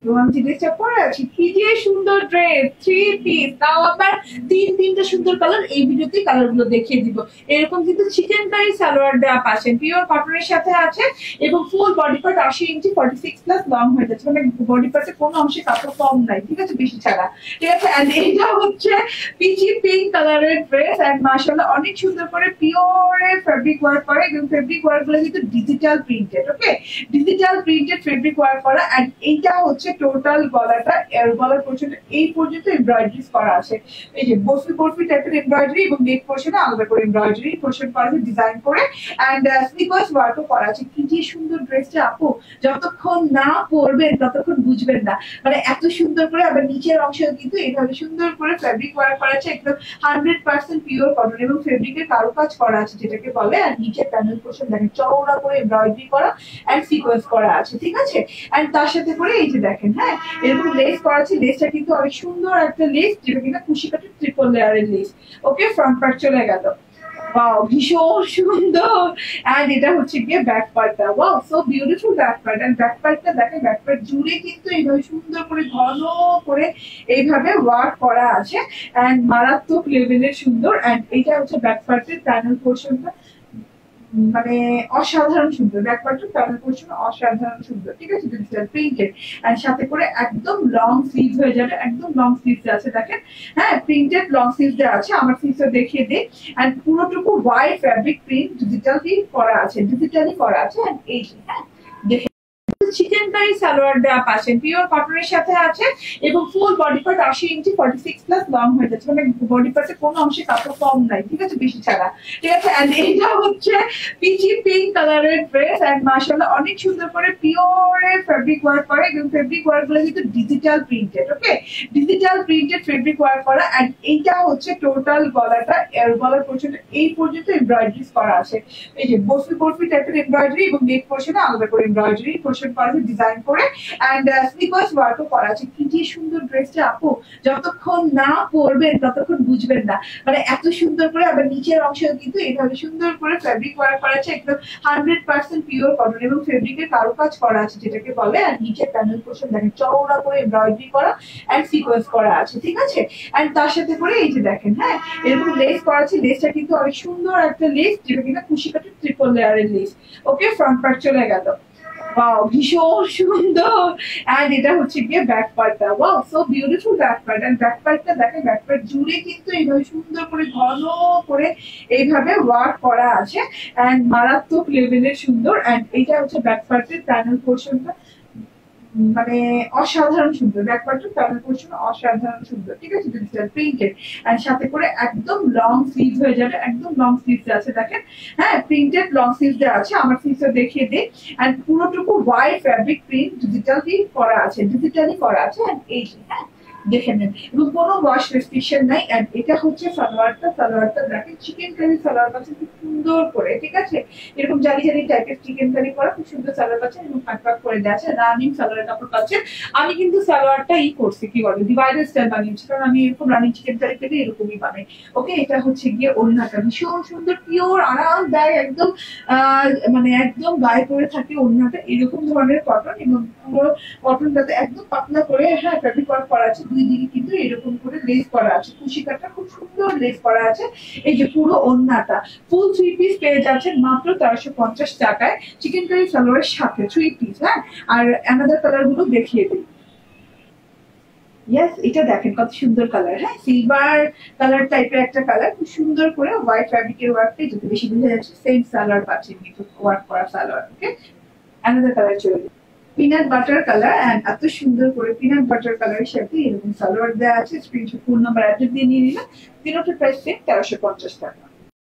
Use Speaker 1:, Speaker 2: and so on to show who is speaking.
Speaker 1: Romantic ড্রেসটা পরে আছি, কি যে সুন্দর ড্রেস, থ্রি পিস, তাও আবার তিনটা সুন্দর কালার। এই ভিডিওতে কালার গুলো দেখিয়ে দিব। এরকম কিন্তু চিকেন কারি সালোয়ার দেওয়া পাচ্ছেন, পিওর কটনের সাথে আছে এবং ফুল বডি পার্ট 80 ইঞ্চি 46 প্লাস লং হয়ে যাচ্ছে, মানে বডি পার্টে কোনো অংশে কাপড় কম নাই, ঠিক আছে, বেশি ছাড়া, ঠিক আছে। এন্ড এটা হচ্ছে পিচি পিঙ্ক কালারের ড্রেস এন্ড মাশাআল্লাহ অনেক সুন্দর করে পিওরের ফেব্রিক ওয়ার্ক করা এবং ফেব্রিক ওয়ার্ক গুলো কিন্তু ডিজিটাল প্রিন্টেড, ওকে, ডিজিটাল প্রিন্টেড ফেব্রিক ওয়ার্ক করা। এন্ড এইটা হচ্ছে টোটাল গলাটা, এর গলার পোর্শন এই পর্যন্ত এমব্রয়ডারি করা আছে, এই যে বরফি বরফি টাইপের এমব্রয়ডারি এবং নেক পোর্শনে আলাদা করে এমব্রয়ডারি পোর্শন করা আছে ডিজাইন করে। এন্ড স্লিপার্স ওয়ার্কও করা আছে। কি যে সুন্দর ড্রেসটা আপু, যতক্ষণ না পরবেন ততক্ষণ বুঝবেন না, মানে এত সুন্দর করে। আবার নিচের অংশেও কিন্তু এইভাবে সুন্দর করে ফেব্রিক ওয়ার্ক করা আছে, একদম 100% পিওর কটন এবং ফেব্রিকের কারুকাজ করা আছে যেটাকে বলে। আর নিচের প্যানেল পোর্শন দেখেন চওড়া করে এমব্রয়ডারি করা এন্ড সিকোয়েন্স করা আছে, ঠিক আছে। এন্ড তার সাথে করে এই যে দেখেন, হ্যাঁ, এরকম লেস করা আছে। লেসটা কিন্তু অনেক সুন্দর একটা লেস, যেটা কিনা কুশি কাটের ট্রিপল লেয়ারের লেস, ওকে। ফ্রন্ট পার্ট চলে গেল, ওয়াও ভীষণ সুন্দর। এন্ড এটা হচ্ছে গিয়ে ব্যাক পার্টটা, wow so beautiful back part. And back পার্টটা দেখেন, ব্যাক পার্ট জুড়ে কিন্তু এইভাবে সুন্দর করে ঘন করে এইভাবে ওয়ার্ক করা আছে এন্ড মারাত্মক লেভেলের সুন্দর। এন্ড এটা হচ্ছে ব্যাক পার্টের প্যানেল পোর্শনটা, মানে অসাধারণ সুন্দর। ব্যাক পার্টের প্যানেল পোর্শন অসাধারণ সুন্দর, ঠিক আছে, ডিজিটাল প্রিন্টেড। এন্ড সাথে করে একদম লং স্লিভস হয়ে যাবে, একদম লং স্লিভস আছে দেখেন, হ্যাঁ, প্রিন্টেড লং স্লিভস দেওয়া আছে। আমার স্লিভসটা দেখিয়ে দিই। এন্ড পুরোটুকু হোয়াইট ফ্যাব্রিক প্রিন্ট ডিজিটালি করা আছে, ডিজিটালি করা আছে। এন্ড এই যে, হ্যাঁ, দেখে চিকেন কারি সালোয়ার দেওয়া পাচ্ছেন, পিওর কটনের সাথে আছে এবং ফুল বডি পার্ট 80 ইঞ্চি 46 প্লাস লং হয়ে যাচ্ছে, মানে বডি পার্টে কোনো অংশে কাপড় কম নাই, ঠিক আছে, বেশি ছাড়া, ঠিক আছে। এন্ড এটা হচ্ছে পিচি পিঙ্ক কালারের ড্রেস এন্ড মাশাআল্লাহ অনেক সুন্দর করে পিওরের ফেব্রিক ওয়ার্ক করা এবং ফেব্রিক ওয়ার্ক গুলো কিন্তু ডিজিটাল প্রিন্টেড, ওকে, ডিজিটাল প্রিন্টেড ফেব্রিক ওয়ার্ক করা। এন্ড এইটা হচ্ছে টোটাল গলাটা, এর গলার পোর্শন এই পর্যন্ত এমব্রয়ডারি করা আছে, এই যে বরফি বরফি টাইপের এমব্রয়ডারি এবং নেক পোর্শনে আলাদা করে এমব্রয়ডারি পোর্শন করা আছে ডিজাইন করে। এন্ড স্লিপার্স ওয়ার্কও করা আছে। কি যে সুন্দর ড্রেসটা আপু, যতক্ষণ না পরবেন ততক্ষণ বুঝবেন না, মানে এত সুন্দর করে। আবার নিচের অংশেও কিন্তু এইভাবে সুন্দর করে ফেব্রিক ওয়ার্ক করা আছে, একদম 100% পিওর কটন এবং ফেব্রিকের কারুকাজ করা আছে যেটাকে বলে। আর নিচের প্যানেল পোর্শন দেখেন চওড়া করে এমব্রয়ডারি করা এন্ড সিকোয়েন্স করা আছে, ঠিক আছে। এন্ড তার সাথে করে এই যে দেখেন, হ্যাঁ, এরকম লেস করা আছে। লেসটা কিন্তু অনেক সুন্দর একটা লেস, যেটা কিনা কুশি কাটের ট্রিপল লেয়ারের লেস, ওকে। ফ্রন্ট পার্ট চলে গেল, ওয়াও ভীষণ সুন্দর। এন্ড এটা হচ্ছে গিয়ে ব্যাক পার্টটা, wow so beautiful back part. And back পার্টটা দেখেন, ব্যাক পার্ট জুড়ে কিন্তু এইভাবে সুন্দর করে ঘন করে এইভাবে ওয়ার্ক করা আছে এন্ড মারাত্মক লেভেলের সুন্দর। এন্ড এটা হচ্ছে ব্যাক পার্টের প্যানেল পোর্শনটা, মানে অসাধারণ সুন্দর। ব্যাক পার্টের প্যানেল পোর্শন অসাধারণ সুন্দর, ঠিক আছে, ডিজিটাল প্রিন্টেড। এন্ড সাথে করে একদম লং স্লিভস হয়ে যাবে, একদম লং স্লিভস আছে দেখেন, হ্যাঁ, প্রিন্টেড লং স্লিভস দেওয়া আছে। আমার স্লিভসটা দেখিয়ে দিই। এন্ড পুরোটুকু হোয়াইট ফ্যাব্রিক প্রিন্ট ডিজিটালি করা আছে, ডিজিটালি করা আছে। এন্ড এই যে, হ্যাঁ, দেখে নেন এবং কোনো ওয়াশ রেস্ট্রিকশন নাই। এন্ড এটা হচ্ছে সালোয়ারটা, সালোয়ারটা দেখেন চিকেন কারি সালোয়ার পাচ্ছেন খুব সুন্দর করে, ঠিক আছে, এরকম জালি জালি টাইপের চিকেন কারি করা খুব সুন্দর সালোয়ার পাচ্ছেন এবং পাট পাট করে দেওয়া আছে। রানিং সালোয়ার কাপড় পাচ্ছেন। আমি কিন্তু সালোয়ারটা করছি, কি বলে, ডিভাইডার স্টাইল বানিয়েছি, কারণ আমি এরকম রানিং চিকেন কারি থেকে এরকমই বানাই, ওকে। এটা হচ্ছে গিয়ে ওড়নাটা, ভীষণ সুন্দর পিওর আরামদায়ক, একদম মানে একদম গায়ে পরে থাকে ওড়নাটা, এরকম ধরনের কটন এবং পুরো কটনটাতে একদম পাতলা করে, হ্যাঁ, ফেব্রিক ওয়ার্ক করা আছে। দুই দিকে কিন্তু এরকম করে লেস করা আছে, কুশি কাটা খুব সুন্দর লেস করা আছে। এই যে পুরো ওড়নাটা ফুল 3 পিস পেয়ে যাচ্ছেন মাত্র 1350 টাকায় চিকেন কারি সালোয়ারের সাথে 3 পিস, হ্যাঁ। আর অ্যানাদার কালার গুলো দেখিয়ে দিই। ইয়েস, এটা দেখেন কত সুন্দর কালার, হ্যাঁ, সিলভার কালার টাইপের একটা কালার, খুব সুন্দর করে হোয়াইট ফ্যাব্রিকের ওয়ার্কটা যদি বেশি বোঝা যাচ্ছে। সেম সালোয়ার পাচ্ছেন কিন্তু ওয়ার্ক করা সালোয়ার, ওকে। অ্যানাদার কালার চলে দিই, পিনাট বাটার কালার। এন্ড এত সুন্দর করে পিনাট বাটার কালারের সাথে এরকম সালোয়ার দেওয়া আছে। স্ক্রিনশট, ফোন নাম্বার, অ্যাড্রেস দিয়ে নিয়ে নিলাম। তিনটার প্রাইস সেম 1350 টাকা।